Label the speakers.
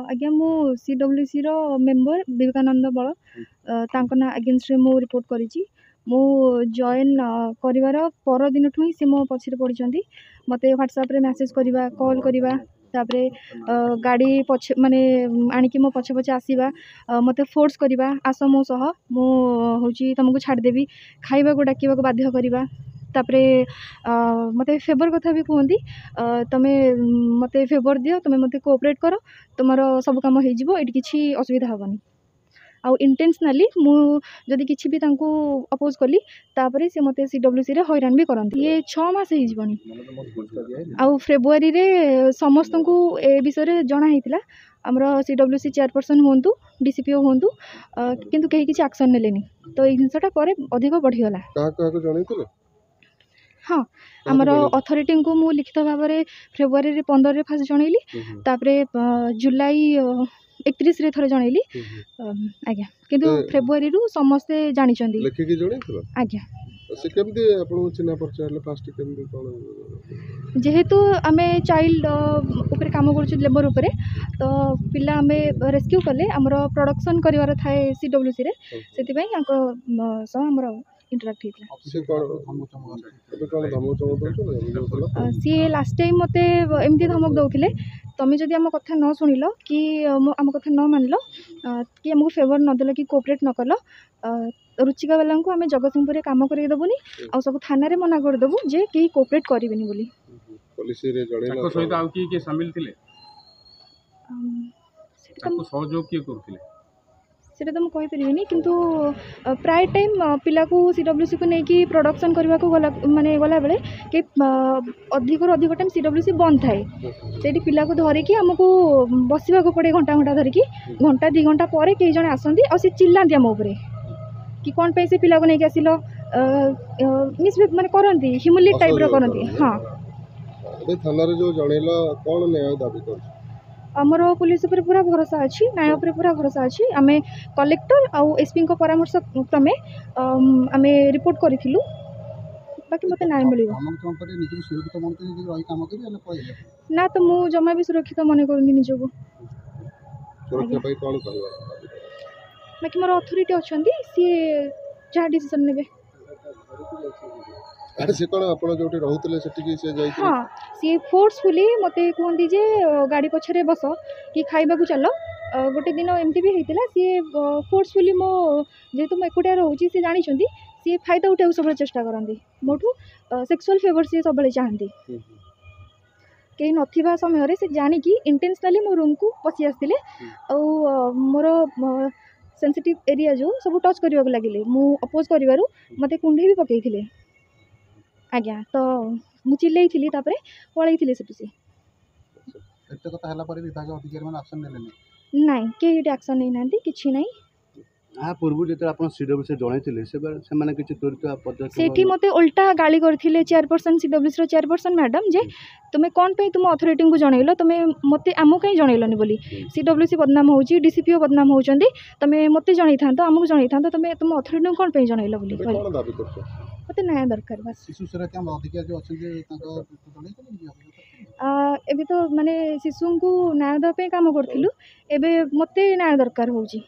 Speaker 1: आज्ञा मु CWC रो member Vivekananda बल तांको ना अगेंस्ट रे मु रिपोर्ट करिछि। मु जॉइन करिवार पर दिन ठु ही से मो पछरे पड़िचंदी। मते व्हाट्सएप रे मैसेज करिवा कॉल करिवा तापरे गाड़ी पछ माने आनिकी मो पछे पछे आसीबा मते फोर्स करिवा आस मो सह मु होची तुमको छाड़ देबी खाइबा को डाकिबा को बाध्य करिवा। तापरे मते फेवर कथा भी कहती तमे मते फेवर दियो तुम मते कोऑपरेट करो तुमरो सब काम हो जिवो एटी किछि असुविधा हबनी। आउ इंटेंशनली मु जदि किछि भी तांको अपोज कली तापरे से मते CWC रे हैरान भी करंती। ये 6 मास हे जिवनी। आउ फेब्रुआरी रे समस्त को ए विषय रे जणा हेतिला हमरो CWC चेयरपर्सन होंतु DCPO होंतु किंतु केही किछि एक्शन नेलेनी। तो ए जिंसटा परे अधिक बढ़ी गला।
Speaker 2: का को जणैतिले?
Speaker 1: हाँ आमर अथॉरिटी को मु लिखित भाव में फेब्रुआरी रे 15 रे फास्ट जनइली तापरे जुलाई 31 रे थरे जनइली आज्ञा किंतु फेब्रुआरी रु समस्ते जानि चंदी
Speaker 2: लेखि कि जणैतिलो
Speaker 1: आज्ञा।
Speaker 2: से केमदी आपन चिन्हा परिचय ले फास्ट केमदी कोन
Speaker 1: जेहेतु आमे चाइल्ड ऊपर काम करछु लेबर ऊपर तो पिला आमे रेस्क्यू कले हमर प्रोडक्शन करिवार थाए CWC रे सेति पई आको सह हमर इंटरेक्ट हेतला। सी लास्ट टाइम मते एमती धमक दौले तुम जदि आम कथा न शुणिल कि आम कथा न मानल कि आमको फेवर नदेल कि कोऑपरेट न कल रुचिका वाला को आम जगतसिंहपुर काम करदेबुनि आ सब थाना रे मना करदेबु जे कि कोऑपरेट करेनि बोली।
Speaker 2: पुलिस रे जणैला
Speaker 3: ताको सहित आउ की शामिल थिले ताको सहयोग की करथिले
Speaker 1: सेटा तो मुझे कहीपरि किंतु प्राय टाइम पिला को CWC को लेकिन प्रोडक्शन करने को गला माने गला बेले कि अधिक टाइम CWC बंद थाए से पिला को धरिकी आमको बसवा को पड़े घंटा घंटा धरिकी घंटा 2 घंटा पर कई जन आसती और चिल्लाती आम उपर कि कौन पे से पिला को लेकिन आसिल मिसबिहेव माने करती ह्यूमिलेट टाइप रो करती। हाँ
Speaker 2: थाना रे जो जणैला कोन न्याय दाबी कर
Speaker 1: आमर पुलिस पर पूरा भरोसा अच्छी न्याय पर पूरा भरोसा अच्छी। आम कलेक्टर आउ SP को परामर्श क्रमे आम रिपोर्ट करूँ बाकी मत न्याय मिल ना तो मु जमा भी सुरक्षित मन करूनी निजको बाकी मोर अथॉरिटी अच्छा सी जहाँ डिसीजन ने
Speaker 2: से कोन आपण जोटी रहउतले सेठी की से जाई।
Speaker 1: हाँ सी फोर्सफुली मते कहती जे गाड़ी पछरे बस कि खाइबा को चलो गोटे दिन एमती भी होता सी फोर्सफुली मो जेहेतु मुझे एकुटिया रोचे सी जानी सी फायदा उठाऊ सब चेष्टा करती मोठू सेक्सुअल फेवर सी सब चाहती कहीं नथिबा समय से जानिकी इंटेंशनली मो रूम को पशि आसते मोर सेंसिटिव एरिया जो सब टच करने को लगे मु अपोज कर मते कुंडे भी पकई आज्ञा तो मु चिल्लई थी पलई से नाई कई एक्शन नहीं ना कि ना
Speaker 4: पूर्व जो आप CWC जनइले
Speaker 1: से मत उल्टा गाली करते चेयरपर्सन CWC चेयरपर्सन मैडम जे तुम्हें कौन पे तुम अथॉरिटी को जनइल तुम्हें मत आम कहीं जनइलनि बोली CWC बदनाम हो DCPO बदनाम होती तुम्हें मत जन था आमको जन था तुम्हें तुम अथॉरिटी कौन पे जनइल बोली मत न्याय दरकार बस एबे तो माने शिशु को न्याय देवाई कम करूँ एबे मत न्याय दरकार होची।